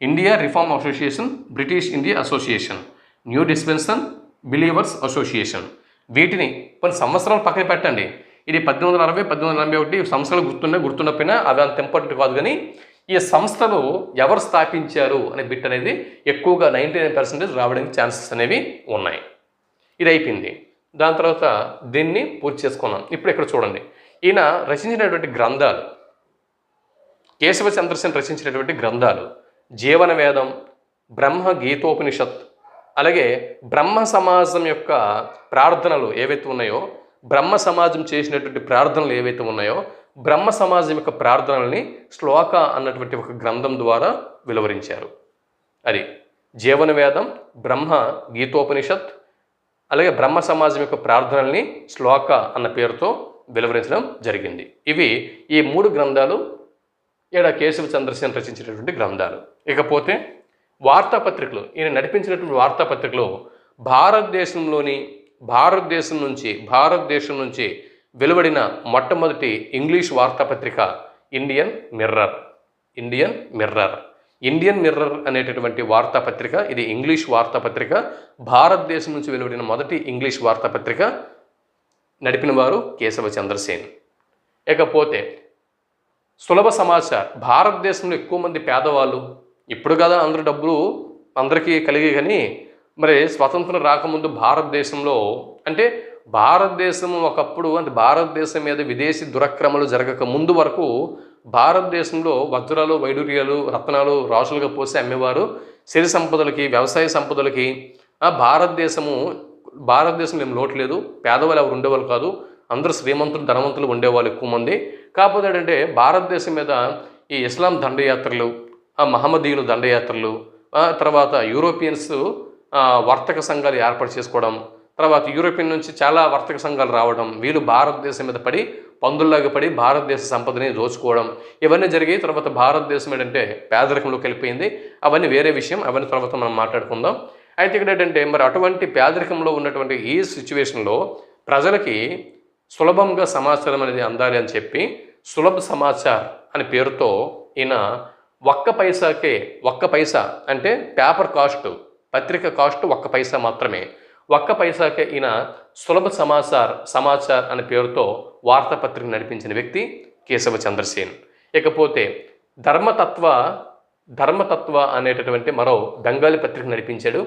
India Reform Association, British India Association, New Dispensation, Believers Association. వీటిని కొన్ని సంవత్సరాలు పక్కన పెట్టండి. ఇది 1860, 1841 సంస్థలు గుర్తుండకపోయినా అవి అంత ఇంపార్టెంట్ కాదు. కానీ ఈ సంస్థలు ఎవరు స్థాపించారు అనే బిట్ అనేది ఎక్కువగా 99% రావడానికి ఛాన్సెస్ అనేవి ఉన్నాయి. ఇది అయిపోయింది. దాని తర్వాత దీన్ని పూర్తి చేసుకున్నాం. ఇప్పుడు ఇక్కడ చూడండి, ఈయన రచించినటువంటి గ్రంథాలు, కేశవ చంద్రసేన్ రచించినటువంటి గ్రంథాలు జీవన వేదం, బ్రహ్మ గీతోపనిషత్, అలాగే బ్రహ్మ సమాజం యొక్క ప్రార్థనలు ఏవైతే ఉన్నాయో, బ్రహ్మ సమాజం చేసినటువంటి ప్రార్థనలు ఏవైతే ఉన్నాయో బ్రహ్మ సమాజం యొక్క ప్రార్థనల్ని శ్లోక అన్నటువంటి ఒక గ్రంథం ద్వారా వెలువరించారు. అది జీవన వేదం, బ్రహ్మ గీతోపనిషత్, అలాగే బ్రహ్మ సమాజం యొక్క ప్రార్థనల్ని శ్లోక అన్న పేరుతో వెలువరించడం జరిగింది. ఇవి ఈ 3 గ్రంథాలు ఈడ కేశవ చంద్రసేన్ రచించినటువంటి గ్రంథాలు. ఇకపోతే వార్తాపత్రికలు, ఈయన నడిపించినటువంటి వార్తాపత్రికలు భారతదేశం నుంచి వెలువడిన మొట్టమొదటి ఇంగ్లీష్ వార్తాపత్రిక ఇండియన్ మిర్రర్ అనేటటువంటి వార్తాపత్రిక. ఇది ఇంగ్లీష్ వార్తాపత్రిక. భారతదేశం నుంచి వెలువడిన మొదటి ఇంగ్లీష్ వార్తాపత్రిక. నడిపిన వారు కేశవ చంద్రసేన్. ఇకపోతే సులభ సమాచార్, భారతదేశంలో ఎక్కువ మంది పేదవాళ్ళు, ఇప్పుడు కదా అందరు డబ్బులు అందరికీ కలిగి, కానీ మరి స్వతంత్రం రాకముందు భారతదేశంలో అంటే భారతదేశం ఒకప్పుడు అంటే భారతదేశం మీద విదేశీ దురక్రమలు జరగక ముందు వరకు భారతదేశంలో వజ్రాలు, వైడూర్యాలు, రత్నాలు రాసులుగా పోసి అమ్మేవారు. సిరి సంపదలకి, వ్యవసాయ సంపదలకి భారతదేశంలో ఏం లోటు లేదు. పేదవాళ్ళు ఎవరు ఉండేవాళ్ళు కాదు, అందరూ శ్రీమంతులు, ధనవంతులు ఉండేవాళ్ళు ఎక్కువ మంది. కాకపోతే ఏంటంటే భారతదేశం మీద ఈ ఇస్లాం దండయాత్రలు, మహమ్మదీయులు దండయాత్రలు, తర్వాత యూరోపియన్స్ వర్తక సంఘాలు ఏర్పాటు చేసుకోవడం, తర్వాత యూరోపియన్ నుంచి చాలా వర్తక సంఘాలు రావడం, వీళ్ళు భారతదేశం మీద పడి పందుల్లాగా పడి భారతదేశ సంపదని దోచుకోవడం, ఇవన్నీ జరిగాయి. తర్వాత భారతదేశం ఏంటంటే పేదరికంలోకి వెళ్ళిపోయింది. అవన్నీ వేరే విషయం, అవన్నీ తర్వాత మనం మాట్లాడుకుందాం. అయితే ఇక్కడ ఏంటంటే మరి అటువంటి పేదరికంలో ఉన్నటువంటి ఈ సిచ్యువేషన్లో ప్రజలకి సులభంగా సమాచారం అనేది అందాలి అని చెప్పి సులభ సమాచార్ అనే పేరుతో ఈయన ఒక్క పైసా అంటే పేపర్ కాస్ట్, పత్రిక కాస్ట్ 1 పైసా మాత్రమే. 1 పైసాకే ఈయన సులభ సమాచార్ అనే పేరుతో వార్తాపత్రిక నడిపించిన వ్యక్తి కేశవ చంద్రసేన్. ఇకపోతే ధర్మతత్వ అనేటటువంటి మరో బెంగాలీ పత్రిక నడిపించాడు.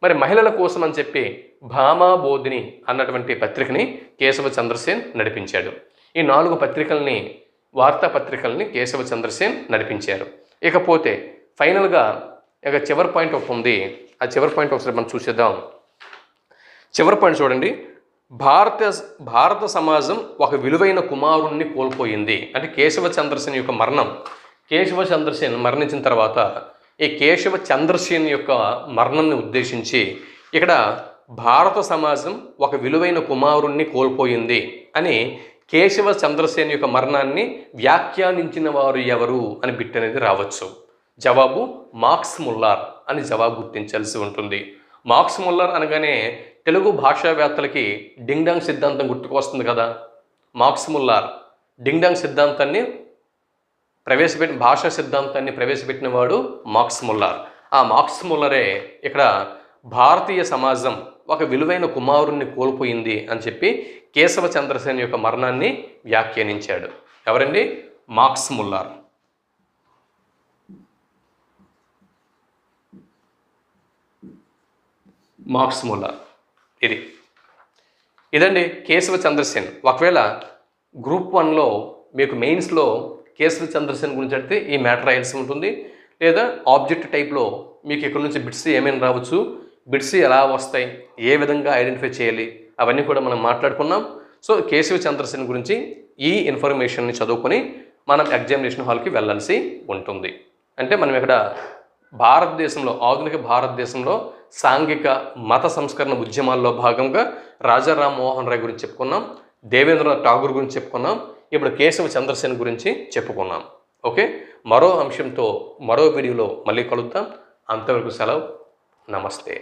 మరి మహిళల కోసం అని చెప్పి భామా బోధిని అన్నటువంటి పత్రికని కేశవ చంద్రసేన్ నడిపించాడు. ఈ 4 వార్తాపత్రికల్ని కేశవ చంద్రసేన్ నడిపించారు. ఇకపోతే ఫైనల్గా ఇక చివరి పాయింట్ ఒకటి ఉంది. ఆ చివరి పాయింట్ ఒకసారి మనం చూసేద్దాం. చివరి పాయింట్ చూడండి. భారత సమాజం ఒక విలువైన కుమారుణ్ణి కోల్పోయింది. అంటే కేశవ చంద్రసేన్ యొక్క మరణం, కేశవ చంద్రసేన్ మరణించిన తర్వాత ఈ కేశవ చంద్రసేన్ యొక్క మరణాన్ని ఉద్దేశించి ఇక్కడ భారత సమాజం ఒక విలువైన కుమారుణ్ణి కోల్పోయింది అని కేశవ చంద్రసేన్ యొక్క మరణాన్ని వ్యాఖ్యానించిన వారు ఎవరు అని బిట్ అనేది రావచ్చు. జవాబు మాక్స్ ముల్లర్ అని జవాబు గుర్తించాల్సి ఉంటుంది. మాక్స్ ముల్లర్ అనగానే తెలుగు భాషావేత్తలకి డింగ్డాంగ్ సిద్ధాంతం గుర్తుకొస్తుంది కదా. మాక్స్ ముల్లర్ డింగ్డాంగ్ సిద్ధాంతాన్ని భాషా సిద్ధాంతాన్ని ప్రవేశపెట్టిన వాడు మాక్స్ ముల్లర్. ఆ మాక్స్ ముల్లరే ఇక్కడ భారతీయ సమాజం ఒక విలువైన కుమారుణ్ణి కోల్పోయింది అని చెప్పి కేశవ చంద్రసేన్ యొక్క మరణాన్ని వ్యాఖ్యానించాడు. ఎవరండి? Max Muller. Max Muller. ఇదండి కేశవ చంద్రసేన్. ఒకవేళ గ్రూప్ 1లో మీకు మెయిన్స్లో కేశవ చంద్రసేన్ గురించి అడిగితే ఈ మ్యాటర్ రాయాల్సి ఉంటుంది. లేదా ఆబ్జెక్ట్ టైప్లో మీకు ఇక్కడ నుంచి బిట్స్ ఏమైనా రావచ్చు, బిట్స్ ఎలా వస్తాయి, ఏ విధంగా ఐడెంటిఫై చేయాలి, అవన్నీ కూడా మనం మాట్లాడుకున్నాం. సో కేశవ చంద్రసేన్ గురించి ఈ ఇన్ఫర్మేషన్ని చదువుకొని మనం ఎగ్జామినేషన్ హాల్కి వెళ్ళాల్సి ఉంటుంది. అంటే మనం ఇక్కడ ఆధునిక భారతదేశంలో సాంఘిక మత సంస్కరణ ఉద్యమాల్లో భాగంగా రాజా రామ్మోహన్ రాయ్ గురించి చెప్పుకున్నాం, దేవేంద్రనాథ్ ఠాగూర్ గురించి చెప్పుకున్నాం, ఇప్పుడు కేశవ చంద్రసేన్ గురించి చెప్పుకున్నాం. ఓకే, మరో అంశంతో మరో వీడియోలో మళ్ళీ కలుద్దాం. అంతవరకు సెలవు. నమస్తే.